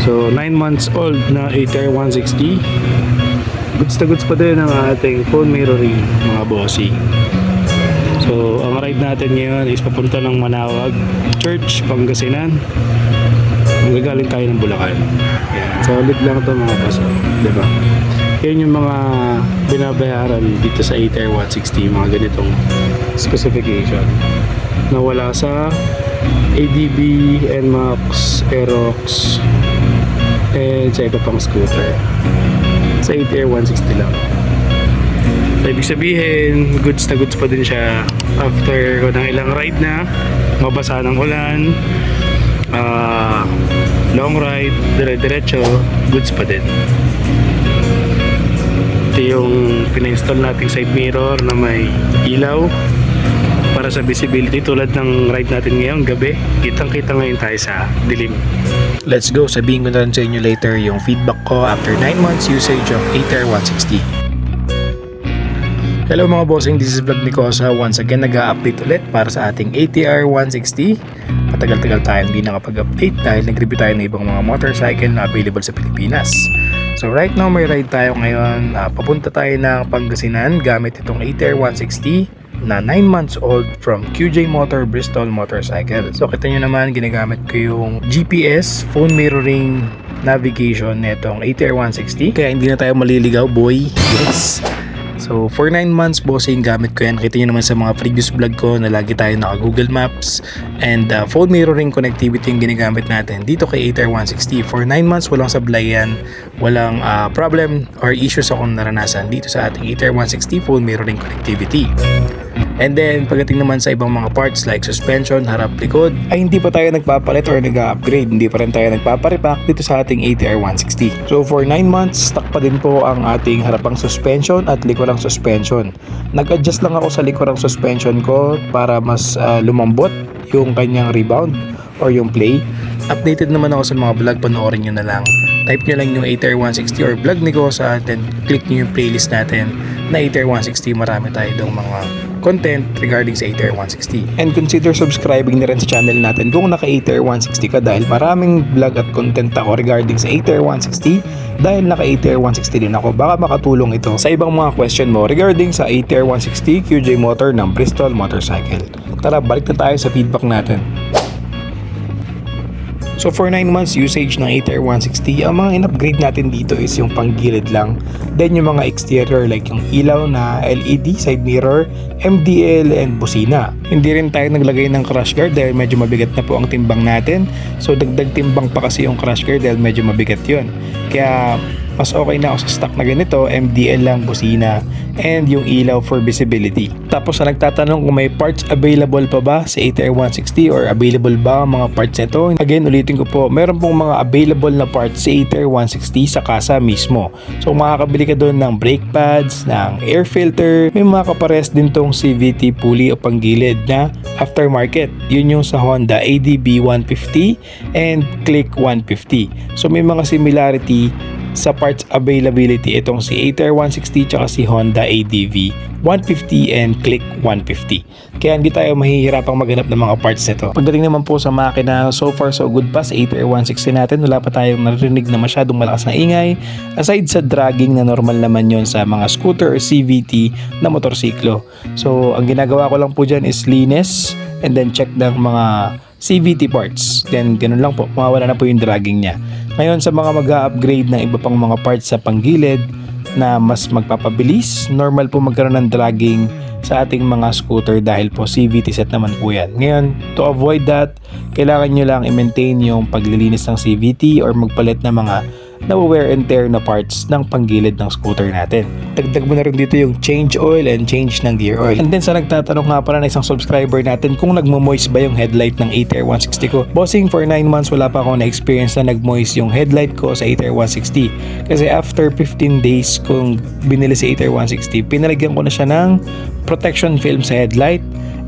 So 9 months old na ATR 160. Goods na goods pa din ang ating phone mirroring mga bossing. So ang ride natin ngayon is papunta ng Manawag Church, Pangasinan. Magagaling tayo ng Bulacan. Yan. Solid lang ito mga boss, diba? Yan yung mga binabayaran dito sa ATR 160, mga ganitong specification na wala sa ADB, NMAX, Aerox, and sa iba pang scooter. Sa ATR 160 lang. So, ibig sabihin, goods na goods pa din siya after ng ilang ride na, mabasa ng ulan, long ride, dire-diretso, goods pa din. Ito yung pina-install nating side mirror na may ilaw para sa visibility tulad ng ride natin ngayon gabi. Kitang-kita ngayon tayo sa dilim. Let's go, sabihin ko na rin sa inyo later yung feedback ko after 9 months usage of ATR 160. Hello mga bossing, this is Vlog ni Kosa. Once again, nag-update ulit para sa ating ATR 160. Matagal-tagal tayo hindi nakapag-update dahil nag-review tayo ng ibang mga motorcycle na available sa Pilipinas. So right now, may ride tayo ngayon. Papunta tayo ng Pangasinan gamit itong ATR 160 na 9 months old from QJ Motor Bristol Motorcycle. So kita nyo naman, ginagamit ko yung GPS phone mirroring navigation netong ATR 160. Kaya hindi na tayo maliligaw, boy. Yes. So for 9 months bossing, gamit ko yan. Kita nyo naman sa mga previous vlog ko na lagi tayo naka Google Maps and phone mirroring connectivity yung ginagamit natin dito kay ATR 160. For 9 months walang sablay yan, walang problem or issues akong naranasan dito sa ating ATR 160 phone mirroring connectivity. And then pagdating naman sa ibang mga parts like suspension, harap, likod, ay hindi pa tayo nagpapalit or nag-upgrade. Hindi pa rin tayo nagpaparepack dito sa ating ATR 160. So for 9 months, stock pa din po ang ating harapang suspension at likurang suspension. Nag-adjust lang ako sa likurang suspension ko para mas lumambot yung kanyang rebound or yung play. Updated naman ako sa mga vlog, panoorin nyo na lang. Type nyo lang yung ATR 160 or vlog ni Kosa, then click nyo yung playlist natin na ATR 160. Marami tayo dong mga content regarding sa ATR 160. And consider subscribing na rin sa channel natin kung naka ATR 160 ka dahil maraming vlog at content ako regarding sa ATR 160. Dahil naka ATR 160 din ako, baka makatulong ito sa ibang mga question mo regarding sa ATR 160 QJ Motor ng Bristol Motorcycle. Tara, balik na tayo sa feedback natin. So for 9 months usage ng ATR 160, ang mga in-upgrade natin dito is yung panggilid lang. Then yung mga exterior like yung ilaw na LED, side mirror, MDL, and busina. Hindi rin tayo naglagay ng crash guard dahil medyo mabigat na po ang timbang natin. So dagdag timbang pa kasi yung crash guard dahil medyo mabigat yun. Kaya mas okay na ako sa stock na ganito, MDL lang, busina, and yung ilaw for visibility. Tapos sa nagtatanong kung may parts available pa ba sa ATR 160 or available ba ang mga parts nito, again ulitin ko po, meron pong mga available na parts sa ATR 160 sa kasa mismo. So makakabili ka doon ng brake pads, ng air filter, may mga kapares din tong CVT pulley o panggilid na aftermarket. Yun yung sa Honda ADB 150 and Click 150. So may mga similarity sa parts availability itong si ATR 160 tsaka si Honda ADV 150 and Click 150. Kaya hindi tayo mahihirapang maghanap ng mga parts nito. Pagdating naman po sa makina, so far so good pa sa ATR 160 natin. Wala pa tayong narinig na masyadong malakas na ingay aside sa dragging na normal naman yon sa mga scooter or CVT na motorsiklo. So ang ginagawa ko lang po dyan is linis and then check ng mga CVT parts. Then ganun lang po, mawawala na po yung dragging niya. Ngayon sa mga mag-upgrade ng iba pang mga parts sa panggilid na mas magpapabilis, normal po magkaroon ng dragging sa ating mga scooter dahil po CVT set naman po yan. Ngayon, to avoid that, kailangan nyo lang i-maintain yung paglilinis ng CVT or magpalit ng mga na-wear and tear na parts ng panggilid ng scooter natin. Dagdag mo na rin dito yung change oil and change ng gear oil. And then sa nagtatanong nga pala na isang subscriber natin kung nagmo-moist ba yung headlight ng ATR 160 ko. Bossing, for 9 months wala pa akong na-experience na nag-moist yung headlight ko sa ATR 160. Kasi after 15 days kung binili sa ATR 160, pinalagyan ko na siya ng protection film sa headlight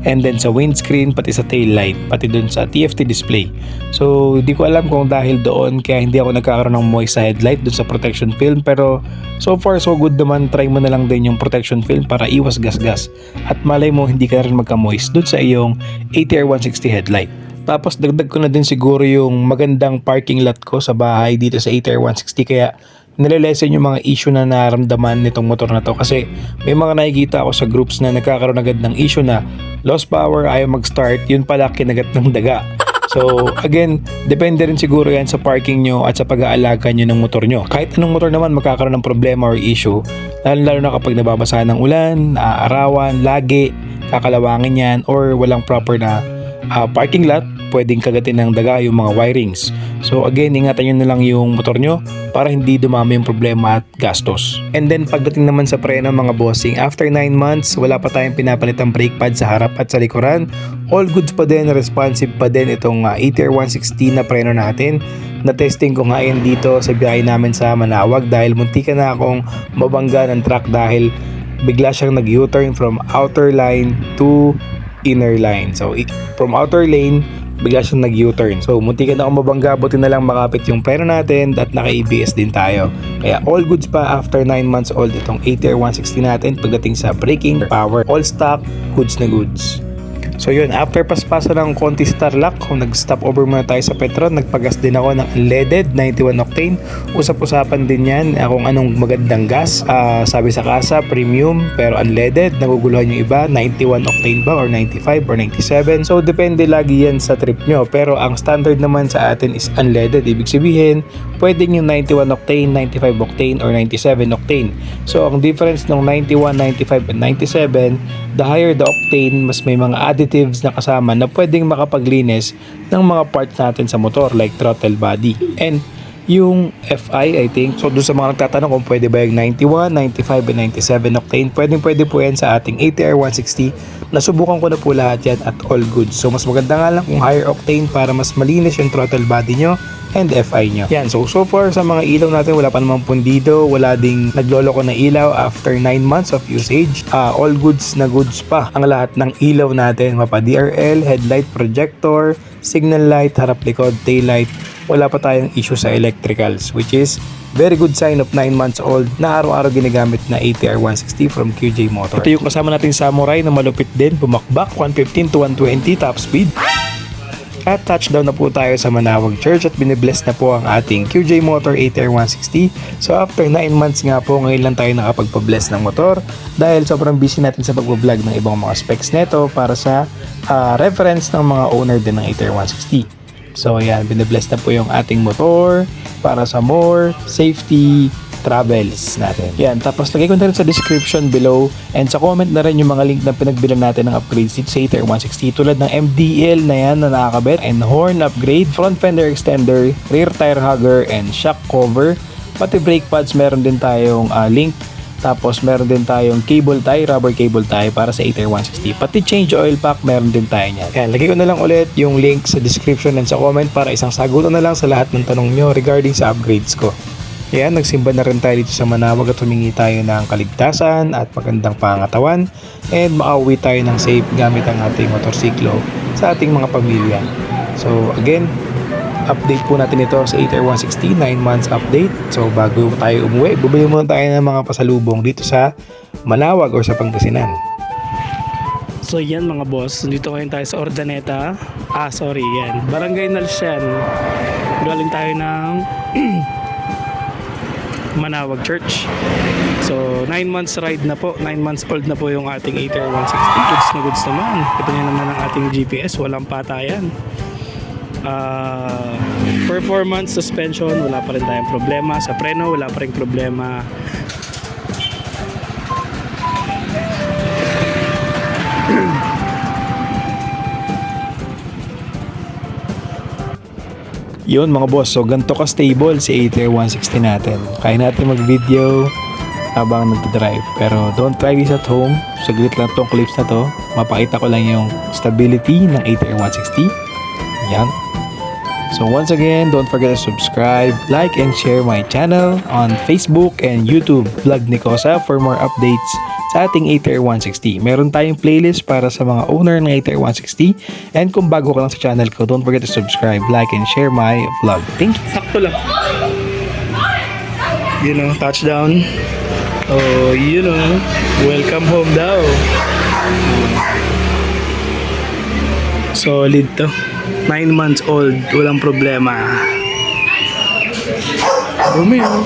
and then sa windscreen, pati sa tail light, pati dun sa TFT display. So di ko alam kung dahil doon kaya hindi ako nagkakaroon ng moist sa headlight dun sa protection film, pero so far so good naman. Try mo na lang din yung protection film para iwas gasgas at malay mo hindi ka rin magka-moist dun sa iyong ATR 160 headlight. Tapos dagdag ko na din siguro yung magandang parking lot ko sa bahay dito sa ATR 160, kaya nililesen yung mga issue na naramdaman nitong motor na to, kasi may mga nakikita ako sa groups na nagkakaroon agad ng issue na lost power, ayaw mag-start, yun pala kinagat ng daga. So again, depende rin siguro yan sa parking nyo at sa pag-aalaga nyo ng motor nyo. Kahit anong motor naman magkakaroon ng problema or issue, lalo na kapag nababasa ng ulan, arawan, lagi, kakalawangin yan, or walang proper na parking lot, pwedeng kagatin ng daga yung mga wirings. So again, ingatan nyo na lang yung motor nyo para hindi dumami yung problema at gastos. And then pagdating naman sa preno mga bossing, after 9 months, wala pa tayong pinapalitang brake pad sa harap at sa likuran. All goods pa din, responsive pa din itong ATR 160 na preno natin. Na-testing ko nga yan dito sa biyahe namin sa Manawag dahil muntika na akong mabangga ng truck dahil bigla siyang nag-U-turn from outer line to inner line. So from outer lane, bigla siyang nag-U-turn. So munti ka na akong mabangga, buti na lang makapit yung preno natin at naka-ABS din tayo. Kaya all goods pa after 9 months old itong ATR 160 natin pagdating sa braking power. All stock, goods na goods. So yun, after paspasan ng konti sa Tarlac, kung nag-stop over muna tayo sa Petron, nagpagas din ako ng unleaded 91 octane. Usap-usapan din yan kung anong magandang gas. Sabi sa kasa, premium pero unleaded. Naguguluhan yung iba, 91 octane ba or 95 or 97. So depende lagi yan sa trip nyo. Pero ang standard naman sa atin is unleaded. Ibig sabihin, pwedeng yung 91 octane, 95 octane or 97 octane. So ang difference ng 91, 95 and 97, the higher the octane, mas may mga additives na kasama na pwedeng makapaglinis ng mga parts natin sa motor like throttle body. And yung FI, I think, so doon sa mga nagtatanong kung pwede ba yung 91, 95 and 97 octane, pwede po yan sa ating ATR 160. Nasubukan ko na po lahat yan at all good. So mas maganda nga lang kung higher octane para mas malinis yung throttle body nyo and FI nyo. Yan, so far sa mga ilaw natin, wala pa namang pundido, wala ding nagloloko na ilaw after 9 months of usage. All goods na goods pa ang lahat ng ilaw natin, mapa DRL, headlight, projector, signal light, harap likod, tail light. Wala pa tayong issue sa electricals, which is very good sign of 9 months old na araw-araw ginagamit na ATR 160 from QJ Motor. Ito yung kasama nating Samurai na malupit din, bumakbak 115 to 120 top speed. At touchdown na po tayo sa Manawag Church at binibless na po ang ating QJ Motor ATR 160. So after 9 months nga po, ngayon lang tayo nakapagpa-bless ng motor dahil sobrang busy natin sa pag-vlog ng ibang mga specs neto para sa reference ng mga owner din ng ATR 160. So ayan, binibless na po yung ating motor para sa more safety travels natin. Yan, tapos lagay ko na rin sa description below and sa comment na rin yung mga link na pinagbilan natin ng upgrade seat sa ATR 160 tulad ng MDL na yan na nakakabit and horn upgrade, front fender extender, rear tire hugger and shock cover. Pati brake pads meron din tayong link. Tapos meron din tayong cable tie, rubber cable tie para sa ATR 160. Pati change oil pack meron din tayo niyan. Yan, lagay ko na lang ulit yung link sa description and sa comment para isang sagutan na lang sa lahat ng tanong nyo regarding sa upgrades ko. Yan, nagsimba na rin tayo dito sa Manawag at humingi tayo ng kaligtasan at magandang pangatawan and makauwi tayo ng safe gamit ang ating motorsiklo sa ating mga pamilya. So again, update po natin ito sa ATR 160, 9 months update. So bago tayo umuwi, bumili muna tayo ng mga pasalubong dito sa Manawag or sa Pangasinan. So yan mga boss, dito ngayon tayo sa Ordaneta. Yan, Barangay Nalsian. Galing tayo ng Manawag Church. So 9 months ride na po, 9 months old na po yung ating ATR 160. Goods na goods naman. Ito nyo naman ang ating GPS, walang patayan. Performance, suspension, wala pa rin tayong problema. Sa preno, wala pa rin problema. Yun mga boss, so ganito ka stable si ATR 160 natin. Kaya natin mag-video habang nagdadrive. Pero don't try this at home. Saglit lang tong clips na to. Mapakita ko lang yung stability ng ATR 160. Yan. So once again, don't forget to subscribe, like, and share my channel on Facebook and YouTube, Vlog ni Kosa, for more updates sa ating ATR 160. Meron tayong playlist para sa mga owner ng ATR 160. And kung bago ka lang sa channel ko, don't forget to subscribe, like, and share my vlog. Thank you. Sakto lang. You know, touchdown. Oh, you know, welcome home daw. Solid to. 9 months old, walang problema. Romeo.